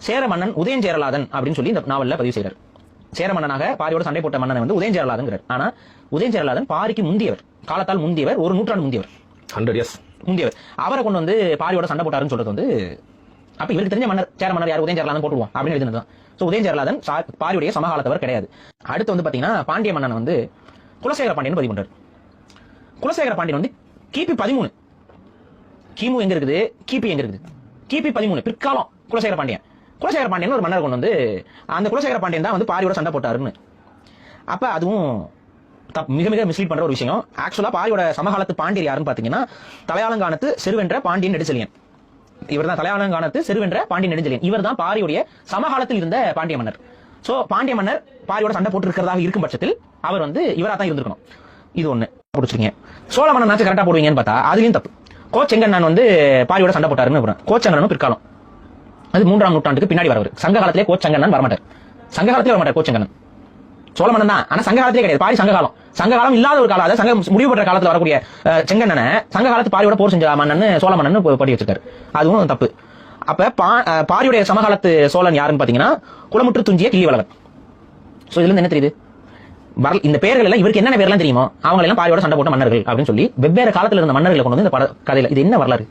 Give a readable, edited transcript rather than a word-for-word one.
சேர மன்னன் உதயஞ்சேரலாதன் அப்படின்னு சொல்லி இந்த நாவல்ல பதிவு செய்யறார். சேர மன்னனாக பாரியோட சண்டை போட்ட மன்னன் வந்து உதயஞ்சேரலாதன். ஆனா உதயஞ்சேரலாதன் பாரிக்கு முந்தியவர், காலத்தால் முந்தியவர், ஒரு நூற்றாண்டு முந்தியவர், 100 years முந்தியவர். அவரை கொண்டு வந்து பாரியோட சண்டை போட்டாருன்னு சொல்றது வந்து அப்ப இவருக்கு தெரிஞ்ச மன்னர் சேர மன்னர் யார், உதயஞ்சேரலாதன் போட்டுருவோம் அப்படின்னு எழுதினதுதான். சோ உதயஞ்சேரலாதன் பாரியுடைய சமகாலத்தவர் கிடையாது. அடுத்து வந்து பாத்தீங்கன்னா பாண்டிய மன்னன் வந்து குலசேகர பாண்டியன் பதிவு பண்றாரு. குலசேகர பாண்டியன் வந்து கிபி 13, கிமு எங்க இருக்குது, கிபி எங்க இருக்குது, கிபி 13 பிற்காலம் குலசேகர பாண்டியன். குலசேகர பாண்டியன் ஒரு மன்னர் கொண்டு வந்து அந்த குலசேகர பாண்டியன் தான் வந்து பாரியோட சண்டை போட்டாருன்னு. அப்ப அதுவும் மிக மிக மிஸ்லீட் பண்ற ஒரு விஷயம். ஆக்சுவலா பாரியோட சமகாலத்து பாண்டியர் யாருன்னு பாத்தீங்கன்னா தலையாலங்கானத்து செருவென்ற பாண்டியன் நெடுஞ்செழியன். இவர் தான் தலையாலங்கானத்து செருவென்ற பாண்டியன் நெடுஞ்செழியன். இவர் தான் பாரியுடைய சமகாலத்தில் இருந்த பாண்டிய மன்னர். சோ பாண்டிய மன்னர் பாரியோட சண்டை போட்டு இருக்கிறதாக இருக்கும் பட்சத்தில் அவர் வந்து இவரா தான் இருந்திருக்கணும். இது ஒண்ணு பிடிச்சிருக்கீங்க. சோழ மன்னன் கரெக்டா போடுவீங்கன்னு பார்த்தா அதுலயும் தப்பு. கோச்செங்கண்ணன் வந்து பாரியோட சண்டை போட்டாருன்னு. கோச்செங்கண்ணனும் பிற்காலம், அது 3ஆம் நூற்றாண்டுக்கு பின்னாடி வரவர். சங்க காலத்திலே கோச்செங்கண்ணன் வரமாட்டார். சங்க காலத்திலே வரமாட்டார் கோச்செங்கண்ணன். சோழ மன்னன் தான், ஆனா சங்க காலத்திலே கிடையாது. பாரி சங்க காலம், சங்க காலம் இல்லாத ஒரு காலம். அதாவது சங்க முடிவு பெற்ற காலத்துல வரக்கூடிய செங்கண்ணனை சங்க காலத்து பாரியோட போர் செஞ்ச மன்னன் சோழ மன்னன் படி வச்சிருக்காரு. அதுவும் தப்பு. அப்ப பாரியுடைய சமகாலத்து சோழன் யாருன்னு பாத்தீங்கன்னா குளமுற்று துஞ்சிய கிள்ளிவளவன். சோ இதுல இருந்து என்ன தெரியுது, இந்த பேர்கள் எல்லாம் இவருக்கு என்னென்ன பேர்லாம் தெரியுமோ அவங்க எல்லாம் பாரியோட சண்டை போட்ட மன்னர்கள் அப்படின்னு சொல்லி வெவ்வேறு காலத்துல இருந்த மன்னர்களை கொண்டு வந்து இந்த கதையில இது என்ன வரலாறு.